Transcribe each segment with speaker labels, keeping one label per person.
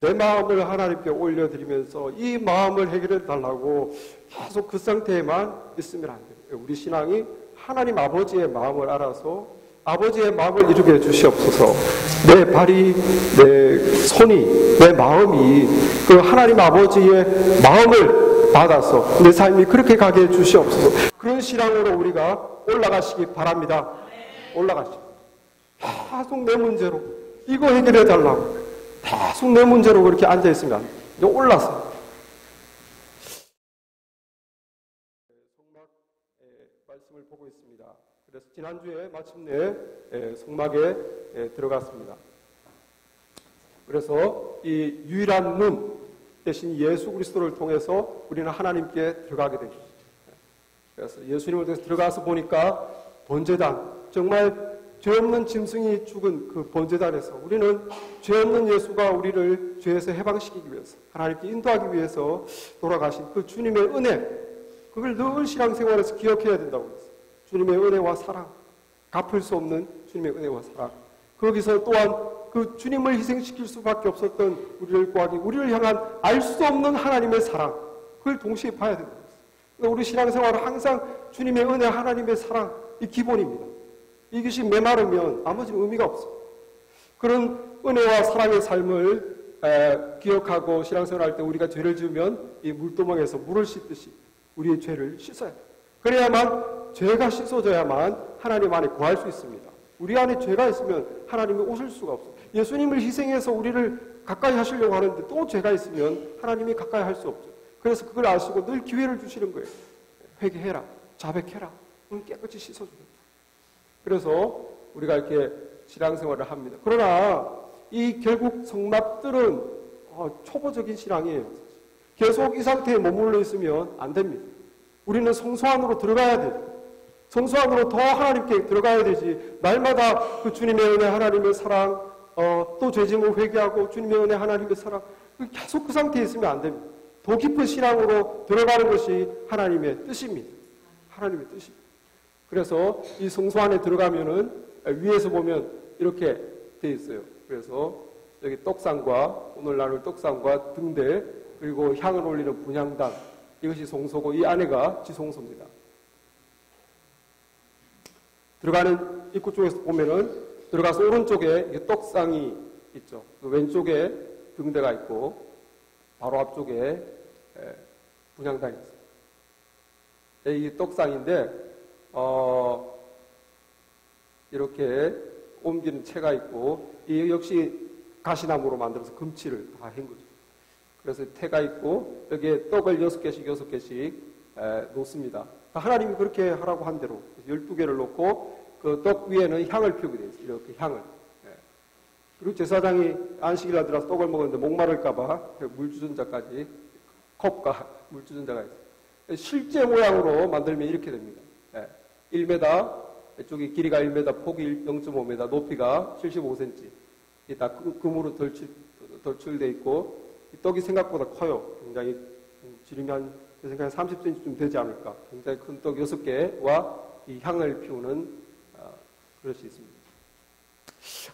Speaker 1: 내 마음을 하나님께 올려드리면서 이 마음을 해결해 달라고 계속 그 상태에만 있으면 안 돼요. 우리 신앙이 하나님 아버지의 마음을 알아서 아버지의 마음을 이루게 해주시옵소서. 내 발이, 내 손이, 내 마음이 그 하나님 아버지의 마음을 받아서 내 삶이 그렇게 가게 해주시옵소서. 그런 신앙으로 우리가 올라가시기 바랍니다. 올라가시기. 계속 내 문제로 이거 해결해 달라고 계속 내 문제로 그렇게 앉아있으면 안 돼요. 이제 올라서 성막의 말씀을 보고 있습니다. 그래서 지난주에 마침내 성막에 들어갔습니다. 그래서 이 유일한 문 대신 예수 그리스도를 통해서 우리는 하나님께 들어가게 됩니다. 그래서 예수님을 통해서 들어가서 보니까 번제단, 정말 죄 없는 짐승이 죽은 그 번제단에서 우리는 죄 없는 예수가 우리를 죄에서 해방시키기 위해서 하나님께 인도하기 위해서 돌아가신 그 주님의 은혜, 그걸 늘 신앙생활에서 기억해야 된다고 했어요. 주님의 은혜와 사랑, 갚을 수 없는 주님의 은혜와 사랑. 거기서 또한 그 주님을 희생시킬 수밖에 없었던 우리를 구하기, 우리를 향한 알 수 없는 하나님의 사랑, 그걸 동시에 봐야 된다고 했어요. 그러니까 우리 신앙생활은 항상 주님의 은혜, 하나님의 사랑, 이 기본입니다. 이것이 메마르면 나머지는 의미가 없어요. 그런 은혜와 사랑의 삶을 기억하고 신앙생활할 때 우리가 죄를 지으면 이 물도망에서 물을 씻듯이 우리의 죄를 씻어야 돼요. 그래야만 죄가 씻어져야만 하나님 안에 구할 수 있습니다. 우리 안에 죄가 있으면 하나님이 오실 수가 없어요. 예수님을 희생해서 우리를 가까이 하시려고 하는데 또 죄가 있으면 하나님이 가까이 할 수 없죠. 그래서 그걸 아시고 늘 기회를 주시는 거예요. 회개해라, 자백해라, 깨끗이 씻어줍니다. 그래서 우리가 이렇게 신앙생활을 합니다. 그러나 이 결국 성막들은 초보적인 신앙이에요. 계속 이 상태에 머물러 있으면 안 됩니다. 우리는 성소 안으로 들어가야 돼요. 성소 안으로 더 하나님께 들어가야 되지. 날마다 그 주님의 은혜, 하나님의 사랑, 또 죄짐을 회개하고 주님의 은혜, 하나님의 사랑, 계속 그 상태에 있으면 안 됩니다. 더 깊은 신앙으로 들어가는 것이 하나님의 뜻입니다. 하나님의 뜻입니다. 그래서 이 성소 안에 들어가면은 위에서 보면 이렇게 돼 있어요. 그래서 여기 떡상과 오늘 나눌 떡상과 등대, 그리고 향을 올리는 분향단, 이것이 성소고 이 안에가 지성소입니다. 들어가는 입구 쪽에서 보면은 들어가서 오른쪽에 이게 떡상이 있죠. 그 왼쪽에 등대가 있고 바로 앞쪽에 분향단이 있어요. 이 떡상인데 이렇게 옮기는 채가 있고, 이 역시 가시나무로 만들어서 금치를 다 한 거죠. 그래서 태가 있고, 여기에 떡을 6개씩 놓습니다. 하나님이 그렇게 하라고 한 대로 12개를 놓고, 그 떡 위에는 향을 피우게 되어 있어요. 이렇게 향을. 그리고 제사장이 안식일 날 들어서 떡을 먹었는데 목마를까봐 물주전자까지, 컵과 물주전자가 있어요. 실제 모양으로 만들면 이렇게 됩니다. 1m, 이쪽이 길이가 1m, 폭이 0.5m, 높이가 75cm. 이 다 금으로 덜출되어 있고, 이 떡이 생각보다 커요. 굉장히 지름이 한 30cm쯤 되지 않을까. 굉장히 큰 떡 6개와 이 향을 피우는 그럴 수 있습니다.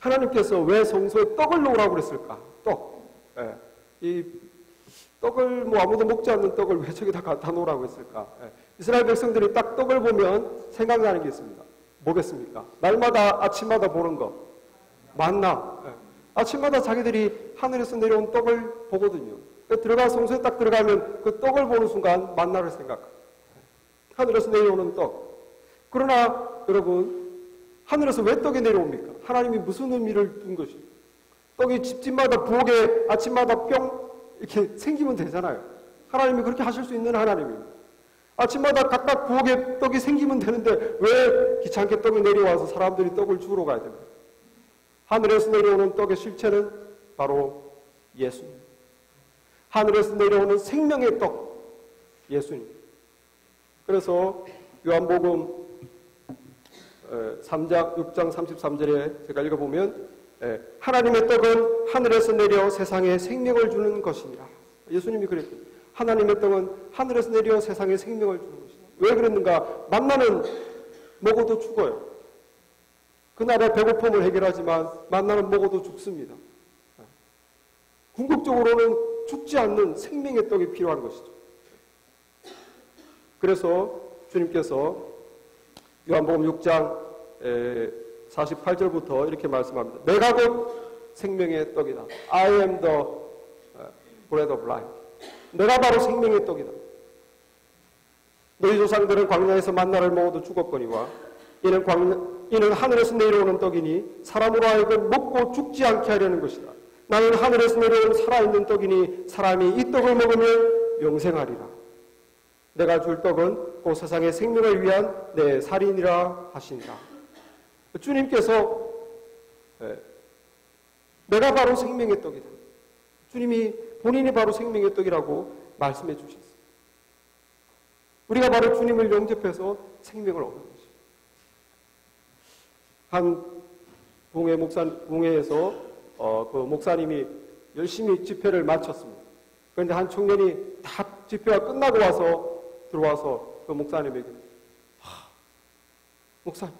Speaker 1: 하나님께서 왜 성소에 떡을 놓으라고 그랬을까? 떡. 이 떡을 아무도 먹지 않는 떡을 왜 저기다 갖다 놓으라고 했을까? 이스라엘 백성들이 딱 떡을 보면 생각나는 게 있습니다. 뭐겠습니까? 날마다 아침마다 보는 거. 만나. 아침마다 자기들이 하늘에서 내려온 떡을 보거든요. 들어가 성소에 딱 들어가면 그 떡을 보는 순간 만나를 생각합니다. 하늘에서 내려오는 떡. 그러나 여러분, 하늘에서 왜 떡이 내려옵니까? 하나님이 무슨 의미를 둔 것이? 떡이 집집마다 부엌에 아침마다 뿅 이렇게 생기면 되잖아요. 하나님이 그렇게 하실 수 있는 하나님입니다. 아침마다 각각 부엌에 떡이 생기면 되는데 왜 귀찮게 떡이 내려와서 사람들이 떡을 주우러 가야 됩니까? 하늘에서 내려오는 떡의 실체는 바로 예수님. 하늘에서 내려오는 생명의 떡, 예수님. 그래서 요한복음 3장, 6장 33절에 제가 읽어보면 하나님의 떡은 하늘에서 내려 세상에 생명을 주는 것이니라. 예수님이 그랬죠. 하나님의 떡은 하늘에서 내려 세상에 생명을 주는 것이다. 왜 그랬는가? 만나는 먹어도 죽어요. 그날의 배고픔을 해결하지만 만나는 먹어도 죽습니다. 궁극적으로는 죽지 않는 생명의 떡이 필요한 것이죠. 그래서 주님께서 요한복음 6장 48절부터 이렇게 말씀합니다. 내가 곧 생명의 떡이다. I am the bread of life. 내가 바로 생명의 떡이다. 너희 조상들은 광야에서 만나를 먹어도 죽었거니와 이는 하늘에서 내려오는 떡이니 사람으로 하여금 먹고 죽지 않게 하려는 것이다. 나는 하늘에서 내려온 살아있는 떡이니 사람이 이 떡을 먹으면 영생하리라. 내가 줄 떡은 그 세상의 생명을 위한 내 살인이라 하신다. 주님께서 내가 바로 생명의 떡이다. 주님이 본인이 바로 생명의 떡이라고 말씀해 주셨어요. 우리가 바로 주님을 영접해서 생명을 얻는 것이죠. 한 동해에서 그 목사님이 열심히 집회를 마쳤습니다. 그런데 한 청년이 다 집회가 끝나고 들어와서 그 목사님에게 목사님,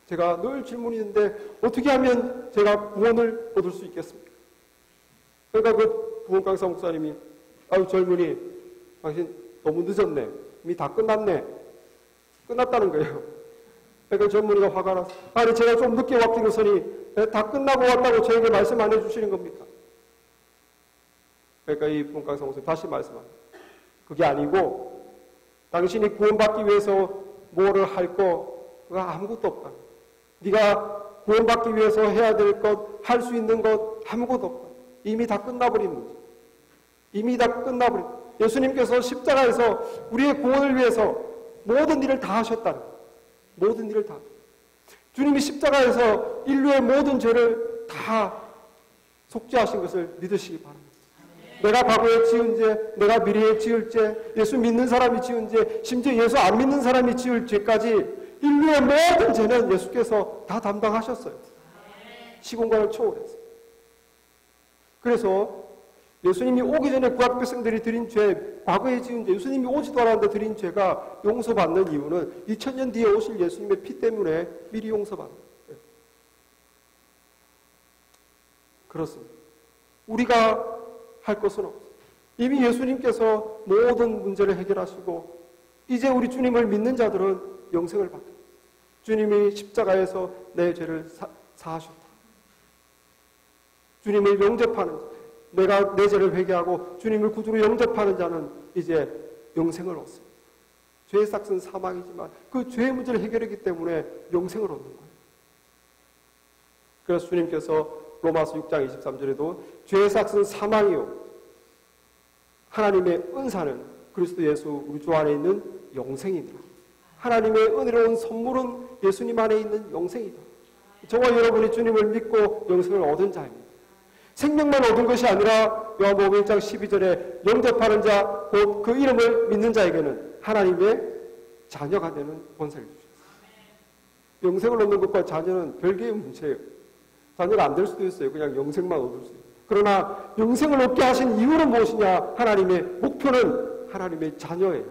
Speaker 1: 제가 늘 질문이 있는데 어떻게 하면 제가 구원을 얻을 수 있겠습니까? 그러니까 그 부흥강사 목사님이 아유 젊은이, 당신 너무 늦었네. 이미 다 끝났네. 끝났다는 거예요. 그러니까 젊은이가 화가 나서 아니 제가 좀 늦게 왔긴 했으니 다 끝나고 왔다고 저에게 말씀 안 해주시는 겁니까? 그러니까 이 부흥강사 목사님 다시 말씀합니다. 그게 아니고 당신이 구원받기 위해서 뭐를 할 거 그거 아무것도 없다. 네가 구원받기 위해서 해야 될 것, 할 수 있는 것 아무것도 없다. 이미 다 끝나버린 문제. 이미 다 끝나버린. 예수님께서 십자가에서 우리의 구원을 위해서 모든 일을 다 하셨다는 거예요. 모든 일을 다. 주님이 십자가에서 인류의 모든 죄를 다 속죄하신 것을 믿으시기 바랍니다. 내가 과거에 지은 죄, 내가 미래에 지을 죄, 예수 믿는 사람이 지은 죄, 심지어 예수 안 믿는 사람이 지을 죄까지 인류의 모든 죄는 예수께서 다 담당하셨어요. 시공간을 초월해서. 그래서 예수님이 오기 전에 구약 백성들이 드린 죄, 과거에 지은 죄, 예수님이 오지도 않았는데 드린 죄가 용서받는 이유는 2000년 뒤에 오실 예수님의 피 때문에 미리 용서받는 거예요. 그렇습니다. 우리가 할 것은 없어요. 이미 예수님께서 모든 문제를 해결하시고 이제 우리 주님을 믿는 자들은 영생을 받게 됩니다. 주님이 십자가에서 내 죄를 사하셨다. 주님을 영접하는 자, 내가 내 죄를 회개하고 주님을 구주로 영접하는 자는 이제 영생을 얻습니다. 죄의 삭은 사망이지만 그 죄의 문제를 해결했기 때문에 영생을 얻는 거예요. 그래서 주님께서 로마서 6장 23절에도 죄의 삭은 사망이요 하나님의 은사는 그리스도 예수 우리 주 안에 있는 영생이다. 하나님의 은혜로운 선물은 예수님 안에 있는 영생이다. 저와 여러분이 주님을 믿고 영생을 얻은 자입니다. 생명만 얻은 것이 아니라 요한복음 1장 12절에 영접하는 자, 곧 그 이름을 믿는 자에게는 하나님의 자녀가 되는 권세를 주셨어요. 영생을 얻는 것과 자녀는 별개의 문제예요. 자녀가 안 될 수도 있어요. 그냥 영생만 얻을 수 있어요. 그러나 영생을 얻게 하신 이유는 무엇이냐? 하나님의 목표는 하나님의 자녀예요.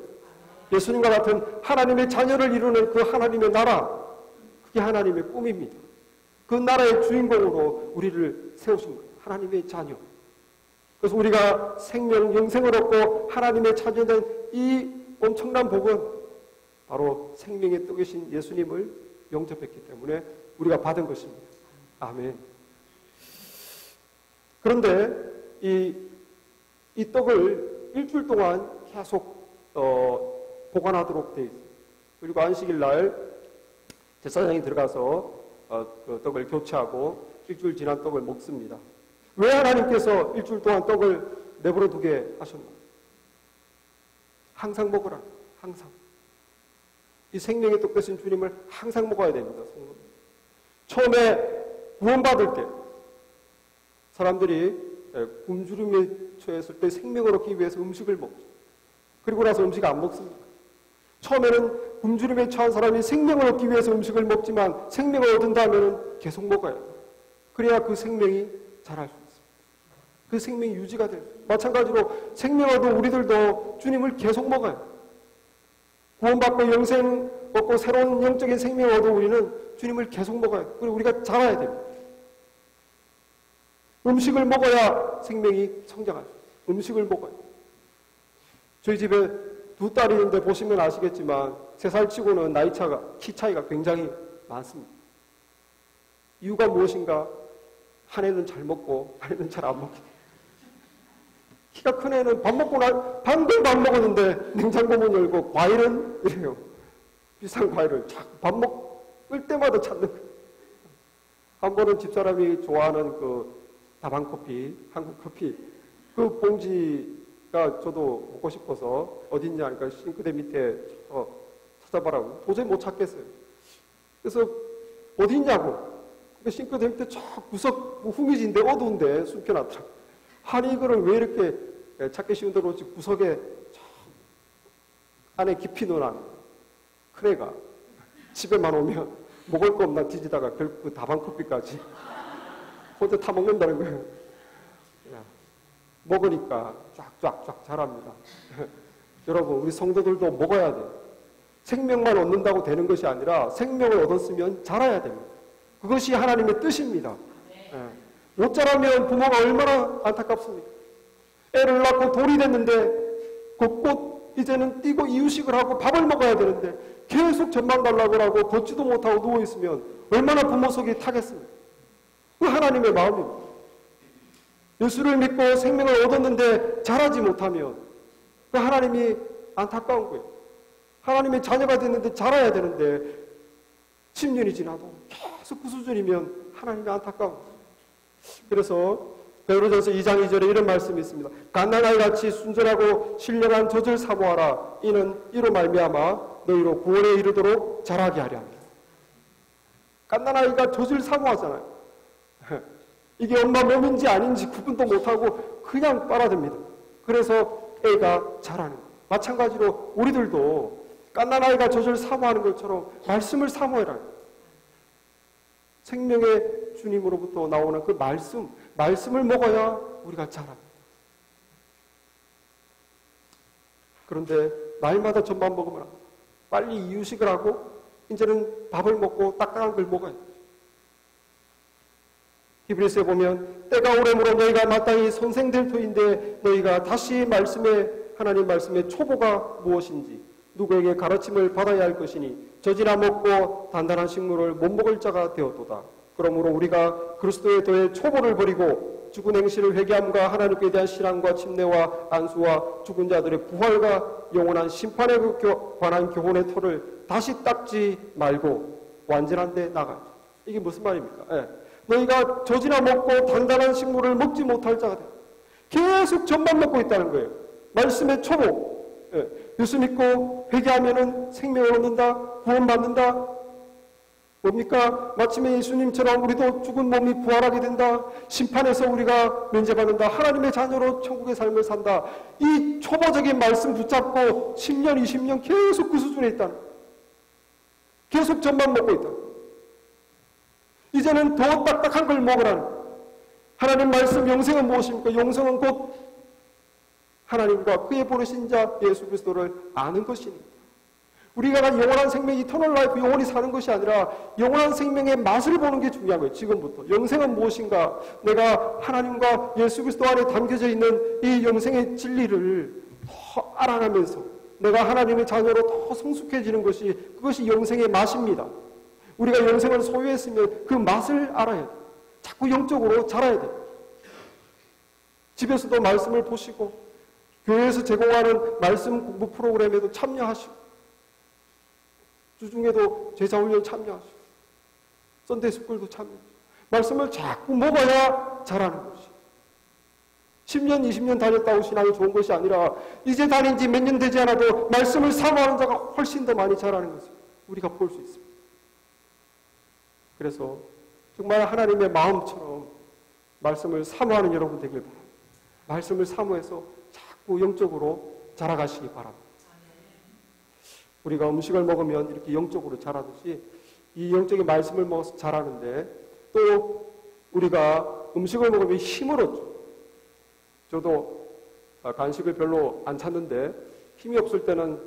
Speaker 1: 예수님과 같은 하나님의 자녀를 이루는 그 하나님의 나라, 그게 하나님의 꿈입니다. 그 나라의 주인공으로 우리를 세우신 거예요. 하나님의 자녀. 그래서 우리가 생명, 영생을 얻고 하나님의 자녀된 이 엄청난 복은 바로 생명의 떡이신 예수님을 영접했기 때문에 우리가 받은 것입니다. 아멘. 그런데 이 떡을 일주일 동안 계속 보관하도록 되어 있어요. 그리고 안식일 날 제사장이 들어가서 그 떡을 교체하고 일주일 지난 떡을 먹습니다. 왜 하나님께서 일주일 동안 떡을 내버려 두게 하셨나? 항상 먹으라. 항상. 이 생명의 떡 되신 주님을 항상 먹어야 됩니다. 처음에 구원받을 때 사람들이 굶주림에 처했을 때 생명을 얻기 위해서 음식을 먹죠. 그리고 나서 음식 안 먹습니다. 처음에는 굶주림에 처한 사람이 생명을 얻기 위해서 음식을 먹지만 생명을 얻은 다음에는 계속 먹어야 돼요. 그래야 그 생명이 자랄 수 있습니다. 그 생명이 유지가 돼요. 마찬가지로 생명 얻은 우리들도 주님을 계속 먹어야 돼요. 구원받고 영생 얻고 새로운 영적인 생명을 얻은 우리는 주님을 계속 먹어야 돼요. 그리고 우리가 자라야 됩니다. 음식을 먹어야 생명이 성장할 수 있어요. 음식을 먹어야. 저희 집에 두 딸이 있는데 보시면 아시겠지만 3살 치고는 키 차이가 굉장히 많습니다. 이유가 무엇인가? 한 애는 잘 먹고 한 애는 잘 안 먹게. 키가 큰 애는 방금 밥 먹었는데 냉장고 문 열고 과일은 이래요. 비싼 과일을 밥 먹을 때마다 찾는 거예요. 한 번은 집사람이 좋아하는 그 다방커피, 한국 커피, 그 봉지가 저도 먹고 싶어서 어딨냐, 그러니까 싱크대 밑에 찾아봐라고. 도저히 못 찾겠어요. 그래서 어딨냐고. 그 싱크대 밑에 저 구석 후미진데 어두운데 숨겨놨더라고. 아니 이거를 왜 이렇게 찾기 쉬운 대로 구석에 안에 깊이 넣어놨는 거야. 큰 애가 집에만 오면 먹을 거 없나 뒤지다가 결국 그 다방커피까지 혼자 타 먹는다는 거예요. 먹으니까 쫙쫙쫙 자랍니다. 여러분, 우리 성도들도 먹어야 돼요. 생명만 얻는다고 되는 것이 아니라 생명을 얻었으면 자라야 됩니다. 그것이 하나님의 뜻입니다. 못 자라면 부모가 얼마나 안타깝습니까? 애를 낳고 돌이 됐는데 곧 이제는 뛰고 이유식을 하고 밥을 먹어야 되는데 계속 젖만 달라고 하고 걷지도 못하고 누워있으면 얼마나 부모 속이 타겠습니까? 그 하나님의 마음입니다. 예수를 믿고 생명을 얻었는데 자라지 못하면 그 하나님이 안타까운 거예요. 하나님의 자녀가 됐는데 자라야 되는데 10년이 지나도 계속 그 수준이면 하나님이 안타까운 거예요. 그래서 베드로전서 2장 2절에 이런 말씀이 있습니다. 갓난아이 같이 순전하고 신령한 젖을 사모하라. 이는 이로 말미암아 너희로 구원에 이르도록 자라게 하려 합니다. 갓난아이가 젖을 사모하잖아요. 이게 엄마 몸인지 아닌지 구분도 못하고 그냥 빨아듭니다. 그래서 애가 자라는 거예요. 마찬가지로 우리들도 갓난아이가 젖을 사모하는 것처럼 말씀을 사모해라. 생명의 주님으로부터 나오는 그 말씀을 먹어야 우리가 자랍니다. 그런데 날마다 젖만 먹으면 빨리 이유식을 하고 이제는 밥을 먹고 딱딱한 걸 먹어야 돼요. 히브리서에 보면 때가 오래므로 너희가 마땅히 선생될 터인데 너희가 다시 하나님 말씀의 초보가 무엇인지 누구에게 가르침을 받아야 할 것이니 젖이나 먹고 단단한 식물을 못 먹을 자가 되었도다. 그러므로 우리가 그리스도의 도의 초보를 버리고 죽은 행실을 회개함과 하나님께 대한 신앙과 침례와 안수와 죽은 자들의 부활과 영원한 심판에 관한 교훈의 토를 다시 닦지 말고 완전한 데 나가자. 이게 무슨 말입니까? 너희가 젖이나 먹고 단단한 식물을 먹지 못할 자가 돼. 계속 젖만 먹고 있다는 거예요. 말씀의 초보. 예수 믿고 회개하면은 생명을 얻는다, 구원받는다. 뭡니까? 마침내 예수님처럼 우리도 죽은 몸이 부활하게 된다. 심판에서 우리가 면제받는다. 하나님의 자녀로 천국의 삶을 산다. 이 초보적인 말씀 붙잡고 10년, 20년 계속 그 수준에 있다는 거예요. 계속 젖만 먹고 있다. 이제는 더 딱딱한 걸 먹으라는 거예요. 하나님 말씀 영생은 무엇입니까? 영생은 곧 하나님과 그의 보내신 자 예수 그리스도를 아는 것이니 우리가 간 영원한 생명, 이터널 라이프, 영원히 사는 것이 아니라 영원한 생명의 맛을 보는 게 중요한 거예요. 지금부터. 영생은 무엇인가? 내가 하나님과 예수 그리스도 안에 담겨져 있는 이 영생의 진리를 더 알아가면서 내가 하나님의 자녀로 더 성숙해지는 그것이 영생의 맛입니다. 우리가 영생을 소유했으면 그 맛을 알아야 돼요. 자꾸 영적으로 자라야 돼요. 집에서도 말씀을 보시고 교회에서 제공하는 말씀 공부 프로그램에도 참여하시고 주중에도 제자훈련 참여하시고 썬데이 스쿨도 참여하시고 말씀을 자꾸 먹어야 자라는 것이 10년, 20년 다녔다고 신앙이 좋은 것이 아니라 이제 다닌 지 몇 년 되지 않아도 말씀을 사모하는 자가 훨씬 더 많이 자라는 것을 우리가 볼 수 있습니다. 그래서 정말 하나님의 마음처럼 말씀을 사모하는 여러분 되길 바랍니다. 말씀을 사모해서 자꾸 영적으로 자라가시기 바랍니다. 우리가 음식을 먹으면 이렇게 영적으로 자라듯이 이 영적인 말씀을 먹어서 자라는데 또 우리가 음식을 먹으면 힘을 얻죠. 저도 간식을 별로 안 찾는데 힘이 없을 때는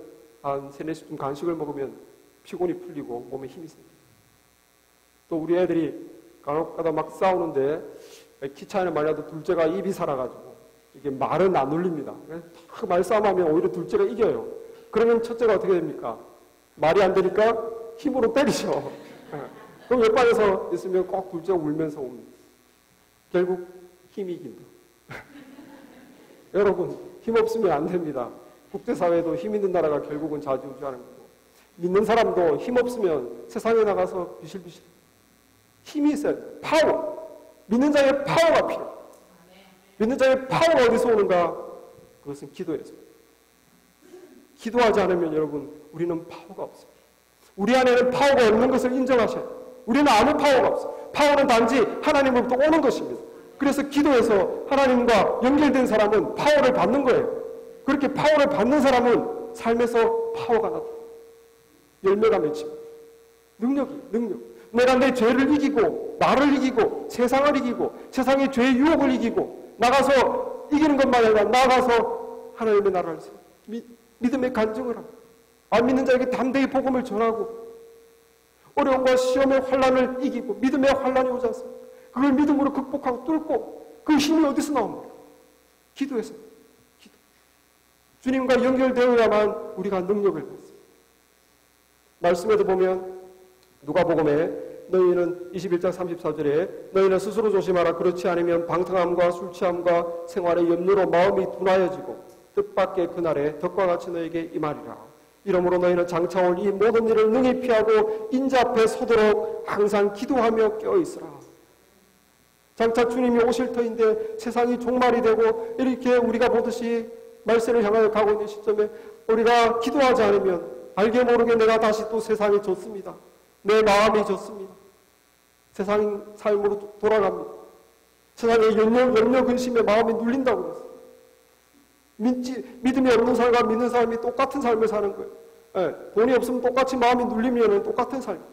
Speaker 1: 한 3, 4시쯤 간식을 먹으면 피곤이 풀리고 몸에 힘이 생깁니다. 또 우리 애들이 간혹가다 막 싸우는데 키 차이는 많이 나도 둘째가 입이 살아가지고 이게 말은 안 울립니다. 딱 말싸움하면 오히려 둘째가 이겨요. 그러면 첫째가 어떻게 됩니까? 말이 안 되니까 힘으로 때리죠. 그럼 옆방에서 있으면 꼭 둘째가 울면서 옵니다. 결국 힘이 이깁니다. 여러분, 힘 없으면 안 됩니다. 국제사회도 힘 있는 나라가 결국은 좌지우지하는 거고, 믿는 사람도 힘 없으면 세상에 나가서 비실비실. 힘이 있어야 돼요. 파워. 믿는 자의 파워가 필요해요. 믿는 자의 파워가 어디서 오는가? 그것은 기도에서. 기도하지 않으면 여러분, 우리는 파워가 없어요. 우리 안에는 파워가 없는 것을 인정하셔야 돼요. 우리는 아무 파워가 없어요. 파워는 단지 하나님으로부터 오는 것입니다. 그래서 기도에서 하나님과 연결된 사람은 파워를 받는 거예요. 그렇게 파워를 받는 사람은 삶에서 파워가 나타나요. 열매가 맺힙니다. 능력. 내가 내 죄를 이기고, 나를 이기고, 세상을 이기고, 세상의 죄의 유혹을 이기고, 나가서 이기는 것만 아니라 나가서 하나님의 나라를 세워. 믿음의 간증을 하고, 안 믿는 자에게 담대히 복음을 전하고, 어려움과 시험의 환난을 이기고, 믿음의 환난이 오지 않습니까? 그걸 믿음으로 극복하고 뚫고, 그 힘이 어디서 나옵니까? 기도에서. 기도. 주님과 연결되어야만 우리가 능력을 받습니다. 말씀에도 보면 누가복음에 너희는 21장 34절에 너희는 스스로 조심하라. 그렇지 않으면 방탕함과 술취함과 생활의 염려로 마음이 둔하여지고 뜻밖의 그날에 덕과 같이 너에게 임하리라. 이러므로 너희는 장차 올 이 모든 일을 능히 피하고 인자 앞에 서도록 항상 기도하며 깨어있으라. 장차 주님이 오실 터인데 세상이 종말이 되고 이렇게 우리가 보듯이 말세를 향하여 가고 있는 시점에 우리가 기도하지 않으면 알게 모르게 내가 다시 또 세상에 졌습니다. 내 마음이 졌습니다. 세상 삶으로 돌아갑니다. 세상의 염려 근심에 마음이 눌린다고 그랬어요. 믿음이 없는 사람과 믿는 사람이 똑같은 삶을 사는 거예요. 네, 돈이 없으면 똑같이 마음이 눌리면 똑같은 삶이죠.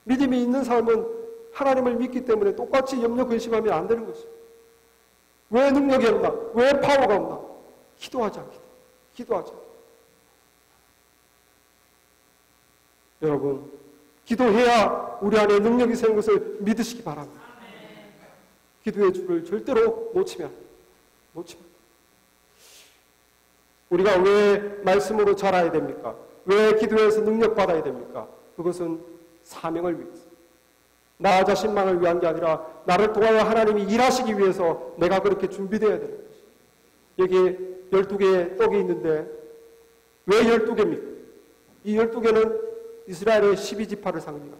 Speaker 1: 믿음이 있는 삶은 하나님을 믿기 때문에 똑같이 염려 근심하면 안 되는 것이죠. 왜 능력이 없나? 왜 파워가 없나? 기도하지 않기 때문에. 기도하지 않기 때문에. 여러분, 기도해야 우리 안에 능력이 생긴 것을 믿으시기 바랍니다. 기도의 줄을 절대로 놓치면 우리가 왜 말씀으로 자라야 됩니까? 왜 기도해서 능력 받아야 됩니까? 그것은 사명을 위해서. 나 자신만을 위한 게 아니라 나를 통하여 하나님이 일하시기 위해서 내가 그렇게 준비되어야 되는 것이죠. 여기에 12개의 떡이 있는데 왜 12개입니까? 이 12개는 이스라엘의 12지파를 상징합니다.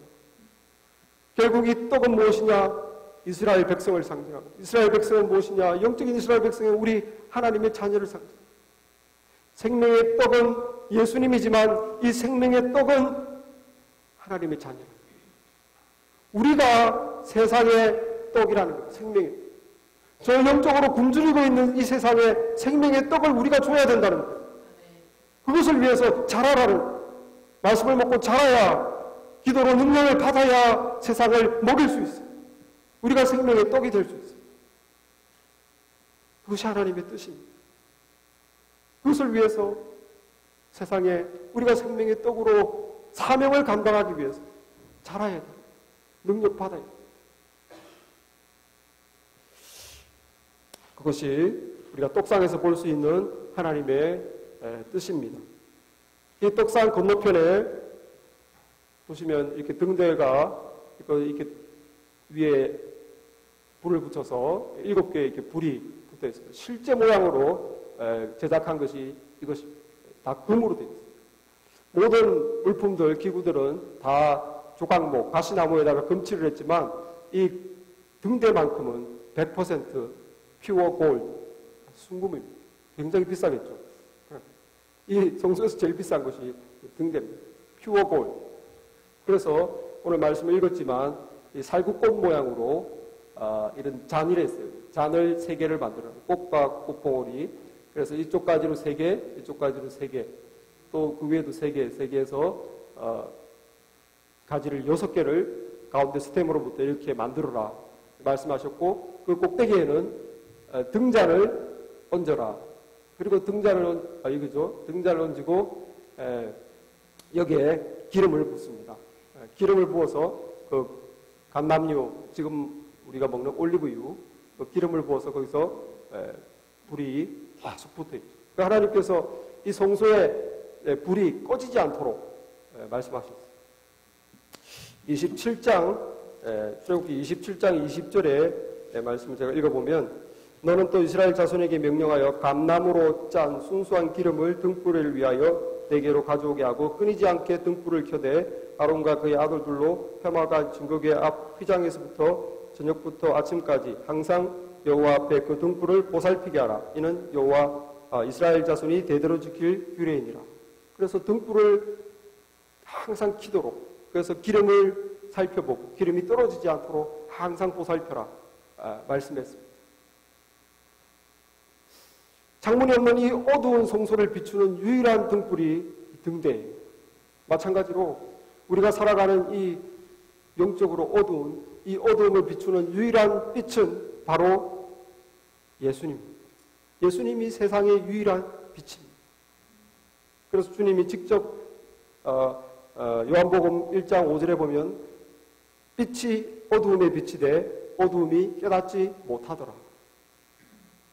Speaker 1: 결국 이 떡은 무엇이냐? 이스라엘 백성을 상징하고, 이스라엘 백성은 무엇이냐? 영적인 이스라엘 백성은 우리 하나님의 자녀를 상징합니다. 생명의 떡은 예수님이지만 이 생명의 떡은 하나님의 자녀입니다. 우리가 세상의 떡이라는 거예요. 생명의 떡. 저 영적으로 굶주리고 있는 이 세상에 생명의 떡을 우리가 줘야 된다는 거예요. 그것을 위해서 자라라는 거예요. 말씀을 먹고 자라야, 기도로 능력을 받아야 세상을 먹일 수 있어요. 우리가 생명의 떡이 될 수 있어요. 그것이 하나님의 뜻입니다. 그것을 위해서 세상에 우리가 생명의 떡으로 사명을 감당하기 위해서 자라야 돼요. 능력 받아야 돼요. 그것이 우리가 떡상에서 볼 수 있는 하나님의 뜻입니다. 이 떡상 건너편에 보시면 이렇게 등대가 이렇게 위에 불을 붙여서 7개의 이렇게 불이 붙어 있어요. 실제 모양으로 제작한 것이 이것이 다 금으로 되어 있어요. 모든 물품들, 기구들은 다 조각목, 가시나무에다가 금칠을 했지만 이 등대만큼은 100% 퓨어 골드, 순금입니다. 굉장히 비싸겠죠. 이 성소에서 제일 비싼 것이 등대입니다. 퓨어 골드. 그래서 오늘 말씀을 읽었지만 이 살구꽃 모양으로 이런 잔을 했어요. 잔을 3개를 만들어요. 꽃과 꽃봉오리. 그래서 이쪽까지로 3개, 이쪽까지로 3개, 또 그 위에도 3개, 3개에서 가지를 6개를 가운데 스템으로부터 이렇게 만들어라 말씀하셨고, 그 꼭대기에는 등잔을 얹어라. 그리고 등잔을 얹고 여기에 기름을 붓습니다. 기름을 부어서 그 감람유, 지금 우리가 먹는 올리브유, 기름을 부어서 거기서 불이 계속 붙어 있죠. 그러니까 하나님께서 이 성소에 불이 꺼지지 않도록 말씀하셨어요. 27장 출애굽기 27장 20절의 말씀을 제가 읽어보면 너는 또 이스라엘 자손에게 명령하여 감나무로 짠 순수한 기름을 등불을 위하여 내게로 가져오게 하고 끊이지 않게 등불을 켜되 아론과 그의 아들들로 회막과 증거궤 앞 휘장에서부터 저녁부터 아침까지 항상 여호와 앞에 그 등불을 보살피게 하라. 이는 여호와 이스라엘 자손이 대대로 지킬 규례이니라. 그래서 등불을 항상 켜도록, 그래서 기름을 살펴보고 기름이 떨어지지 않도록 항상 보살펴라 말씀했습니다. 창문이 없는 이 어두운 성소를 비추는 유일한 등불이 등대예요. 마찬가지로 우리가 살아가는 이 영적으로 어두운 이 어두움을 비추는 유일한 빛은 바로 예수님입니다. 예수님이 세상의 유일한 빛입니다. 그래서 주님이 직접 요한복음 1장 5절에 보면 빛이 어두움에 비치되 어두움이 깨닫지 못하더라.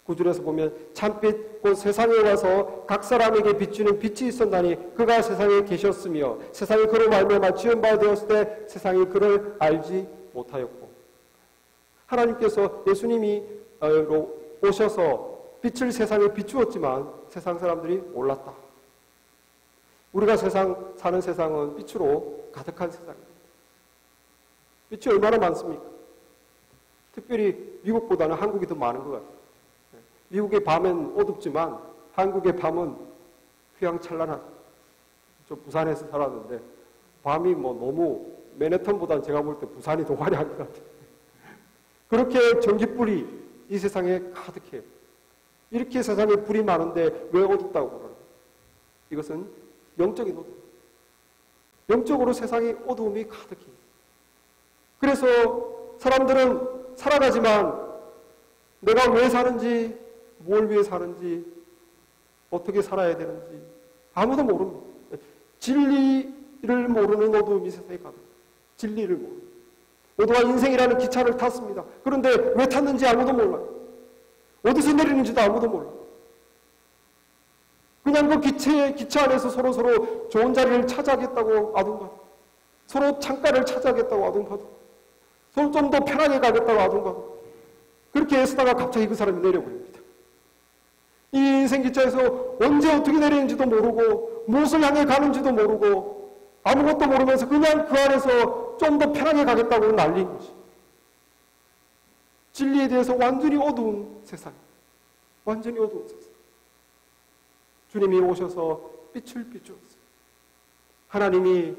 Speaker 1: 9절에서 보면 참빛 곧 세상에 와서 각 사람에게 비추는 빛이 있었나니 그가 세상에 계셨으며 세상이 그로 말미암아 지은 바 되었을 때 세상이 그를 알지 못하였고, 하나님께서 예수님이 오셔서 빛을 세상에 비추었지만 세상 사람들이 몰랐다. 우리가 사는 세상은 빛으로 가득한 세상입니다. 빛이 얼마나 많습니까? 특별히 미국보다는 한국이 더 많은 것 같아요. 미국의 밤은 어둡지만 한국의 밤은 휘황찬란하죠. 저 부산에서 살았는데 밤이 너무 맨해튼보다는 제가 볼 때 부산이 더 화려한 것 같아요. 그렇게 전기불이 이 세상에 가득해요. 이렇게 세상에 불이 많은데 왜 어둡다고 그러나? 이것은 영적인 어둠. 영적으로 세상에 어두움이 가득해요. 그래서 사람들은 살아가지만 내가 왜 사는지, 뭘 위해 사는지, 어떻게 살아야 되는지 아무도 모릅니다. 진리를 모르는 어두움이 세상에 가득해요. 진리를 모르는. 모두가 인생이라는 기차를 탔습니다. 그런데 왜 탔는지 아무도 몰라요. 어디서 내리는지도 아무도 몰라요. 그냥 그 기차 안에서 서로 좋은 자리를 차지하겠다고 아둥바둥, 서로 창가를 차지하겠다고 아둥바둥, 서로 좀 더 편하게 가겠다고 아둥바둥, 그렇게 애쓰다가 갑자기 그 사람이 내려버립니다. 이 인생 기차에서 언제 어떻게 내리는지도 모르고 무엇을 향해 가는지도 모르고 아무것도 모르면서 그냥 그 안에서 좀 더 편하게 가겠다고 난리인 거지. 진리에 대해서 완전히 어두운 세상. 완전히 어두운 세상. 주님이 오셔서 빛을 비추었어요. 하나님이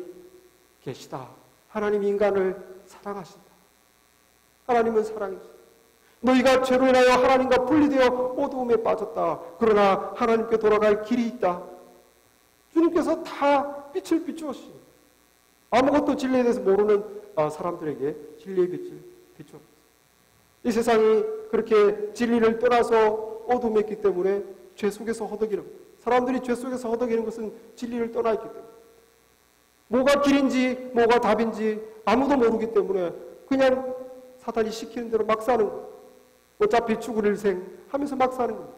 Speaker 1: 계시다. 하나님이 인간을 사랑하신다. 하나님은 사랑이시다. 너희가 죄로 인하여 하나님과 분리되어 어두움에 빠졌다. 그러나 하나님께 돌아갈 길이 있다. 주님께서 다 빛을 비추었어요. 아무것도 진리에 대해서 모르는 사람들에게 진리의 빛을 비추었어요. 이 세상이 그렇게 진리를 떠나서 어둠에 있기 때문에 죄 속에서 허덕이는, 사람들이 죄 속에서 허덕이는 것은 진리를 떠나 있기 때문에, 뭐가 길인지 뭐가 답인지 아무도 모르기 때문에 그냥 사탄이 시키는 대로 막 사는 거예요. 어차피 죽을 일생 하면서 막 사는 거예요.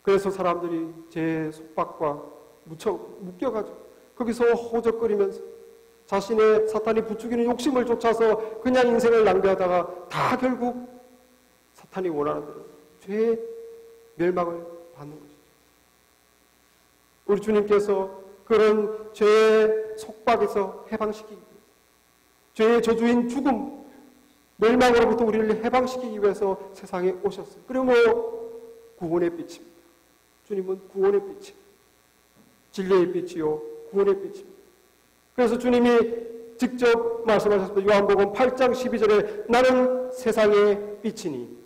Speaker 1: 그래서 사람들이 죄의 속박과 묶여가지고 거기서 호적거리면서 자신의 사탄이 부추기는 욕심을 쫓아서 그냥 인생을 낭비하다가 다 결국 사탄이 원하는 대로 죄의 멸망을 받는 것이죠. 우리 주님께서 그런 죄의 속박에서 해방시키기 위해서, 죄의 저주인 죽음, 멸망으로부터 우리를 해방시키기 위해서 세상에 오셨어요. 그리고 구원의 빛입니다. 주님은 구원의 빛입니다. 진리의 빛이요 구원의 빛입니다. 그래서 주님이 직접 말씀하셨습니다. 요한복음 8장 12절에 나는 세상의 빛이니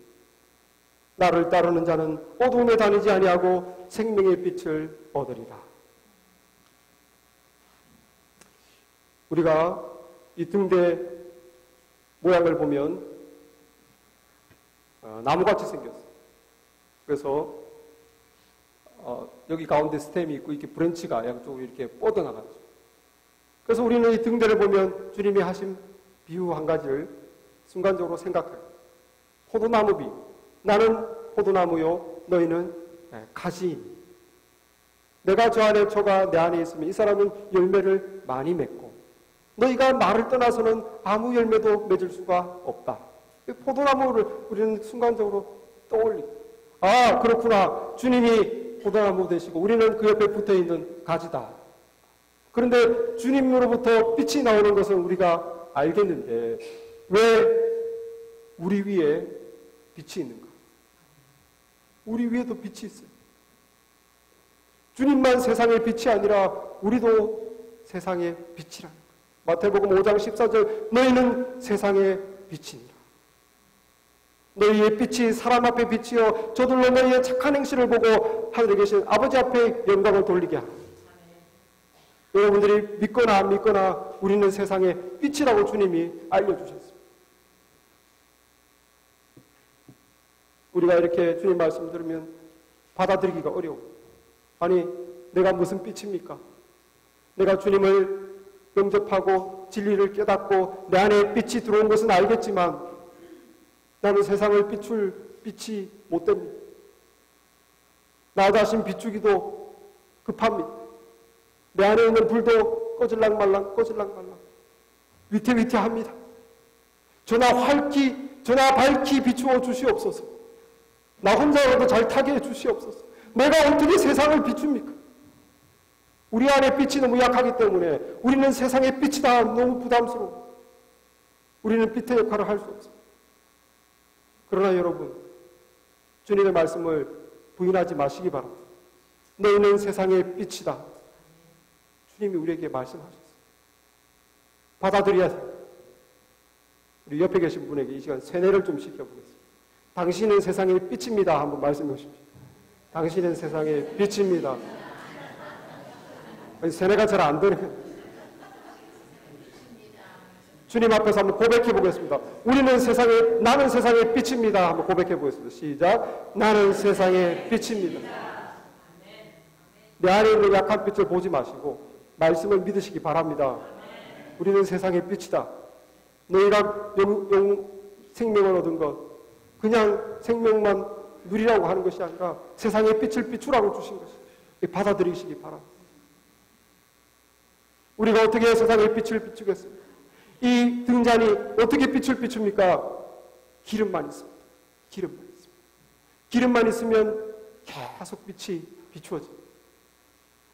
Speaker 1: 나를 따르는 자는 어두움에 다니지 아니하고 생명의 빛을 얻으리라. 우리가 이 등대 모양을 보면 나무같이 생겼어요. 그래서 여기 가운데 스템이 있고 이렇게 브랜치가 양쪽으로 이렇게 뻗어나가죠. 그래서 우리는 이 등대를 보면 주님이 하신 비유 한 가지를 순간적으로 생각해요. 포도나무비, 나는 포도나무요, 너희는 가지. 내가 저 안에, 저가 내 안에 있으면 이 사람은 열매를 많이 맺고, 너희가 나를 떠나서는 아무 열매도 맺을 수가 없다. 포도나무를 우리는 순간적으로 떠올리고, 아, 그렇구나. 주님이 포도나무 되시고 우리는 그 옆에 붙어있는 가지다. 그런데 주님으로부터 빛이 나오는 것은 우리가 알겠는데 왜 우리 위에 빛이 있는가? 우리 위에도 빛이 있어요. 주님만 세상의 빛이 아니라 우리도 세상의 빛이라는 거예요. 마태복음 5장 14절, 너희는 세상의 빛이니라. 너희의 빛이 사람 앞에 빛이여 저들로 너희의 착한 행실을 보고 하늘에 계신 아버지 앞에 영광을 돌리게 하라. 여러분들이 믿거나 안 믿거나 우리는 세상의 빛이라고 주님이 알려주셨습니다. 우리가 이렇게 주님 말씀 들으면 받아들이기가 어려워. 아니, 내가 무슨 빛입니까? 내가 주님을 영접하고 진리를 깨닫고 내 안에 빛이 들어온 것은 알겠지만 나는 세상을 비출 빛이 못 됩니다. 나 자신 비추기도 급합니다. 내 안에 있는 불도 꺼질랑말랑 위태위태합니다. 저나 밝히 비추어 주시옵소서. 나 혼자라도 잘 타게 해 주시옵소서. 내가 어떻게 세상을 비춥니까? 우리 안에 빛이 너무 약하기 때문에 우리는 세상의 빛이다 너무 부담스러워. 우리는 빛의 역할을 할 수 없습니다. 그러나 여러분, 주님의 말씀을 부인하지 마시기 바랍니다. 너희는 세상의 빛이다. 주님이 우리에게 말씀하셨어요. 받아들여야 돼요. 우리 옆에 계신 분에게 이 시간 세뇌를 좀 시켜보겠습니다. 당신은 세상의 빛입니다. 한번 말씀해 주십시오. 당신은 세상의 빛입니다. 세뇌가 잘 안 되네요. 주님 앞에서 한번 고백해 보겠습니다. 나는 세상의 빛입니다. 한번 고백해 보겠습니다. 시작. 나는 세상의 빛입니다. 내 안에 있는 약한 빛을 보지 마시고 말씀을 믿으시기 바랍니다. 우리는 세상의 빛이다. 너희가 생명을 얻은 것, 그냥 생명만 누리라고 하는 것이 아니라 세상의 빛을 비추라고 주신 것이 받아들이시기 바랍니다. 우리가 어떻게 세상의 빛을 비추겠습니까? 이 등잔이 어떻게 빛을 비춥니까? 기름만 있습니다. 기름만 있습니다. 기름만 있으면 계속 빛이 비추어집니다.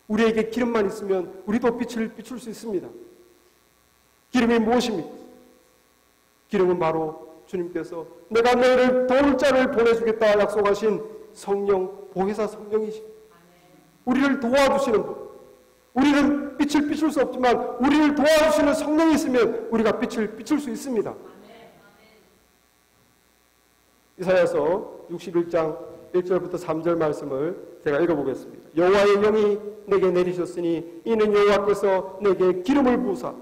Speaker 1: 우리에게 기름만 있으면 우리도 빛을 비출 수 있습니다. 기름이 무엇입니까? 기름은 바로 주님께서 내가 너희를 도울 자를 보내주겠다 약속하신 성령, 보혜사 성령이십니다. 우리를 도와주시는 분. 우리는 빛을 비출 수 없지만 우리를 도와주시는 성령이 있으면 우리가 빛을 비출 수 있습니다. 이사야서 61장 1절부터 3절 말씀을 제가 읽어보겠습니다. 여호와의 영이 내게 내리셨으니 이는 여호와께서 내게 기름을 부으사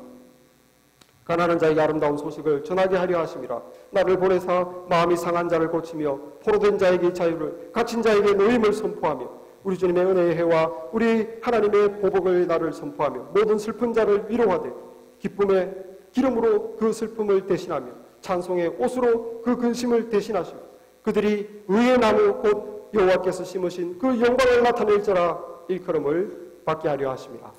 Speaker 1: 가난한 자에게 아름다운 소식을 전하게 하려 하심이라. 나를 보내사 마음이 상한 자를 고치며 포로된 자에게 자유를, 갇힌 자에게 노임을 선포하며 우리 주님의 은혜의 해와 우리 하나님의 보복을 나를 선포하며 모든 슬픈 자를 위로하되 기쁨의 기름으로 그 슬픔을 대신하며 찬송의 옷으로 그 근심을 대신하시고 그들이 의의 나무 곧 여호와께서 심으신 그 영광을 나타낼 자라 일컬음을 받게 하려 하십니다.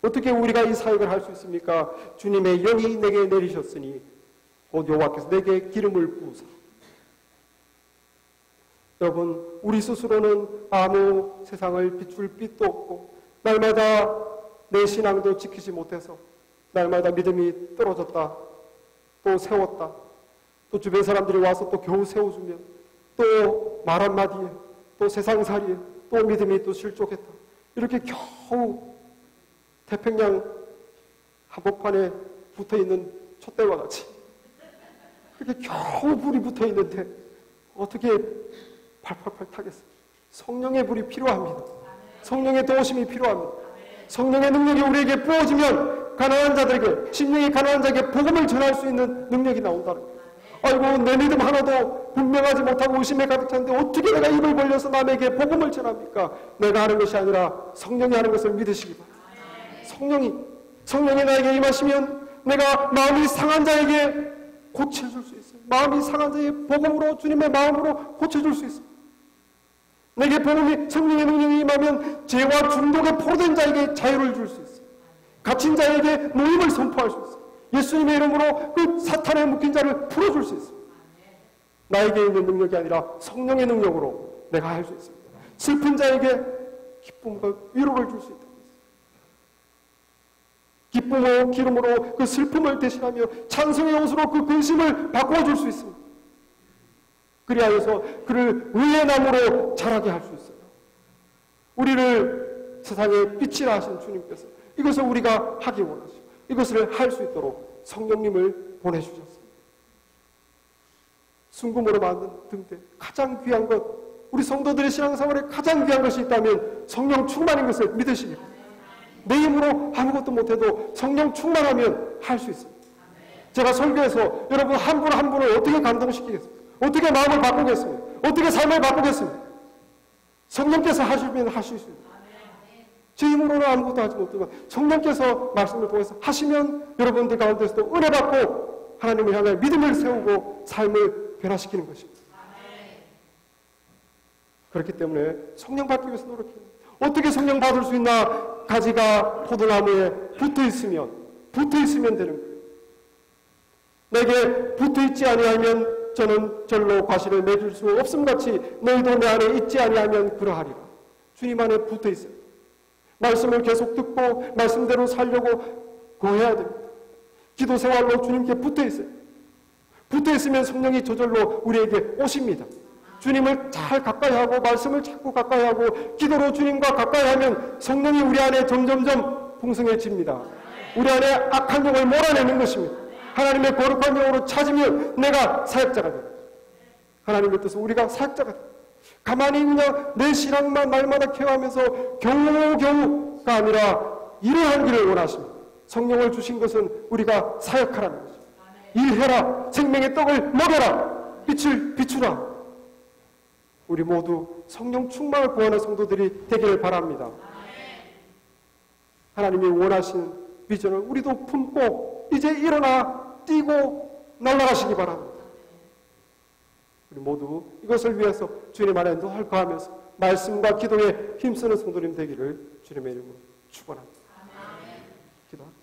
Speaker 1: 어떻게 우리가 이 사역을 할 수 있습니까? 주님의 영이 내게 내리셨으니 곧 여호와께서 내게 기름을 부으사. 여러분, 우리 스스로는 아무 세상을 비출 빛도 없고 날마다 내 신앙도 지키지 못해서 날마다 믿음이 떨어졌다, 또 세웠다, 또 주변 사람들이 와서 또 겨우 세워주면 또 말 한마디에 또 세상살이에 또 믿음이 또 실족했다. 이렇게 겨우 태평양 한복판에 붙어있는 촛대와 같이 이렇게 겨우 불이 붙어있는데 어떻게 팔팔팔 타겠어요? 성령의 불이 필요합니다. 성령의 도우심이 필요합니다. 성령의 능력이 우리에게 부어지면 가난한 자들에게, 심령이 가난한 자에게 복음을 전할 수 있는 능력이 나온다는 거예요. 아이고, 내 믿음 하나도 분명하지 못하고 의심에 가득 찼는데 어떻게 내가 입을 벌려서 남에게 복음을 전합니까? 내가 하는 것이 아니라 성령이 하는 것을 믿으시기 바랍니다. 성령이 나에게 임하시면 내가 마음이 상한 자에게 고쳐줄 수 있어요. 마음이 상한 자의 복음으로, 주님의 마음으로 고쳐줄 수 있어요. 내게 복음이, 성령의 능력이 임하면 죄와 중독에 포로된 자에게 자유를 줄 수 있어요. 갇힌 자에게 노임을 선포할 수 있어요. 예수님의 이름으로 그 사탄에 묶인 자를 풀어줄 수 있어요. 나에게 있는 능력이 아니라 성령의 능력으로 내가 할 수 있습니다. 슬픈 자에게 기쁨과 위로를 줄 수 있다. 기쁨으로, 기름으로 그 슬픔을 대신하며 찬송의 옷으로 그 근심을 바꿔줄 수 있습니다. 그리하여서 그를 의의 나무로 자라게 할 수 있어요. 우리를 세상의 빛이라 하신 주님께서 이것을 우리가 하기 원하시고 이것을 할 수 있도록 성령님을 보내주셨습니다. 순금으로 만든 등대, 가장 귀한 것, 우리 성도들의 신앙생활에 가장 귀한 것이 있다면 성령 충만인 것을 믿으시기 바랍니다. 내 힘으로 아무것도 못해도 성령 충만하면 할 수 있습니다. 제가 설교해서 여러분 한 분 한 분을 어떻게 감동시키겠습니까? 어떻게 마음을 바꾸겠습니까? 어떻게 삶을 바꾸겠습니까? 성령께서 하시면 하실 수 있습니다. 제 힘으로는 아무것도 하지 못하지만 성령께서 말씀을 통해서 하시면 여러분들 가운데서도 은혜 받고 하나님을 향해 믿음을 세우고 삶을 변화시키는 것입니다. 그렇기 때문에 성령 받기 위해서 노력해야 합니다. 어떻게 성령 받을 수 있나? 가지가 포도나무에 붙어있으면 되는 거예요. 내게 붙어있지 아니하면 저는 절로 과실을 맺을 수 없음같이 너희도 내 안에 있지 아니하면 그러하리라. 주님 안에 붙어있어요. 말씀을 계속 듣고 말씀대로 살려고 구해야 됩니다. 기도 생활로 주님께 붙어있어요. 붙어있으면 성령이 저절로 우리에게 오십니다. 주님을 잘 가까이 하고 말씀을 자꾸 가까이 하고 기도로 주님과 가까이 하면 성령이 우리 안에 점점점 풍성해집니다. 우리 안에 악한 영을 몰아내는 것입니다. 하나님의 거룩한 영으로 찾으면 내가 사역자가 됩니다. 하나님의 뜻은 우리가 사역자가 됩니다. 가만히 그냥 내 신앙만 날마다 케어하면서 겨우겨우가 아니라 이러한 길을 원하십니다. 성령을 주신 것은 우리가 사역하라는 것입니다. 일해라, 생명의 떡을 먹여라, 빛을 비추라. 우리 모두 성령 충만을 구하는 성도들이 되기를 바랍니다. 하나님이 원하신 비전을 우리도 품고 이제 일어나 뛰고 날아가시기 바랍니다. 우리 모두 이것을 위해서 주님 안에 늘 거하면서 말씀과 기도에 힘쓰는 성도님 되기를 주님의 이름으로 축원합니다. 기도합니다.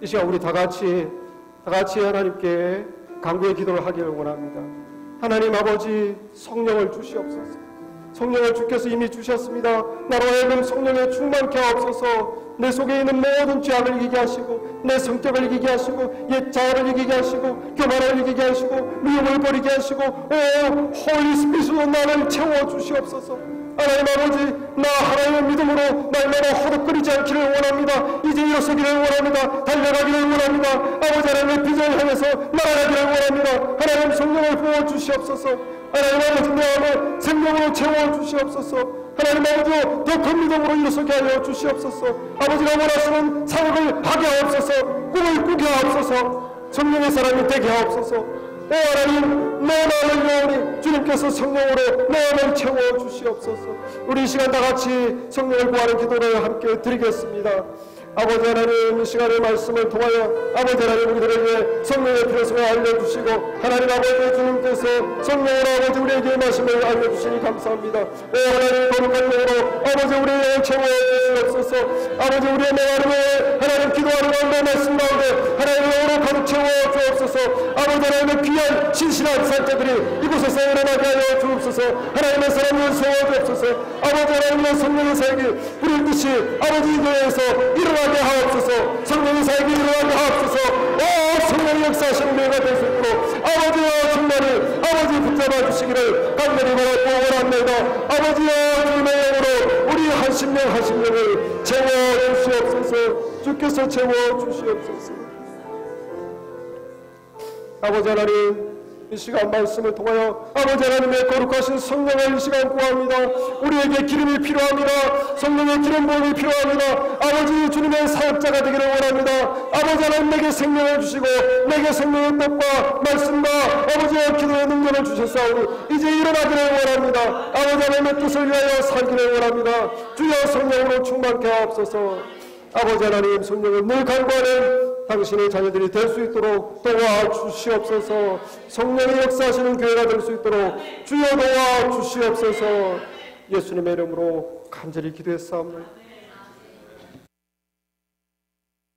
Speaker 1: 이 시간 우리 다 같이 하나님께 간구의 기도를 하기를 원합니다. 하나님 아버지, 성령을 주시옵소서. 성령을 주께서 이미 주셨습니다. 나로 하여금 성령에 충만케 하옵소서. 내 속에 있는 모든 죄악을 이기게 하시고 내 성격을 이기게 하시고 옛 자아를 이기게 하시고 교만을 이기게 하시고 미움을 버리게 하시고 홀리 스피릿으로 나를 채워주시옵소서. 하나님 아버지, 나 하나님의 믿음으로 날마다 허덕거리지 않기를 원합니다. 이제 일어서기를 원합니다. 달려가기를 원합니다. 아버지 하나님의 비전을 향해서 날아가기를 원합니다. 하나님 성령을 부어주시옵소서. 하나님 아버지, 내 안에 생명으로 채워주시옵소서. 하나님 아버지, 더 큰 믿음으로 일어서게 하여 주시옵소서. 아버지가 원하시는 사역을 하게 하옵소서. 꿈을 꾸게 하옵소서. 성령의 사람이 되게 하옵소서. 오 하나님, 내 마음을 여오니 주님께서 성령으로 내 마음을 채워주시옵소서. 우리 이 시간 다같이 성령을 구하는 기도를 함께 드리겠습니다. 아버지 하나님, 이 시간의 말씀을 통하여 아버지 하나님 우리들에게 성령의 필요성을 알려주시고 하나님 아버지 주님께서 성령으로 아버지 우리에게 말씀을 알려주시니 감사합니다. 오 하나님, 거룩한 영으로 아버지 우리의 채워주시옵소서. 아버지 우리의 마음에 하나님 기도하는 가운데 말씀 가운데 하나님 영으로 가득 채워주옵소서. 아버지 하나님의 귀한 신실한 사역자들이 이곳에서 일어나게 하여 주옵소서. 하나님의 사랑을 세워주옵소서. 아버지 하나님의 성령의 사역이 우리 뜻이 아버지 이 교회에서 일어나게 하옵소서. 성령의 사역이 일어나게 하옵소서. 오 성령의 역사하시는 교회가 될 수 있도록 아버지와 충만히 아버지 붙잡아 주시기를 간절히 바라고 원합니다. 아버지와 주님의 영으로 우리 한 심령을 채워주시옵소서. 주께서 채워주시옵소서. 아버지 하나님, 이 시간 말씀을 통하여 아버지 하나님의 거룩하신 성령을 이 시간 구합니다. 우리에게 기름이 필요합니다. 성령의 기름 부음이 필요합니다. 아버지 주님의 사역자가 되기를 원합니다. 아버지 하나님, 내게 생명을 주시고 내게 생명의 떡과 말씀과 아버지의 기도의 능력을 주셨사오니 이제 일어나기를 원합니다. 아버지 하나님의 뜻을 위하여 살기를 원합니다. 주여 성령으로 충만케 하옵소서. 아버지 하나님 성령을 늘 간구하는 당신의 자녀들이 될 수 있도록 도와주시옵소서. 성령의 역사하시는 교회가 될 수 있도록 주여 도와주시옵소서. 예수님의 이름으로 간절히 기도했사옵나이다.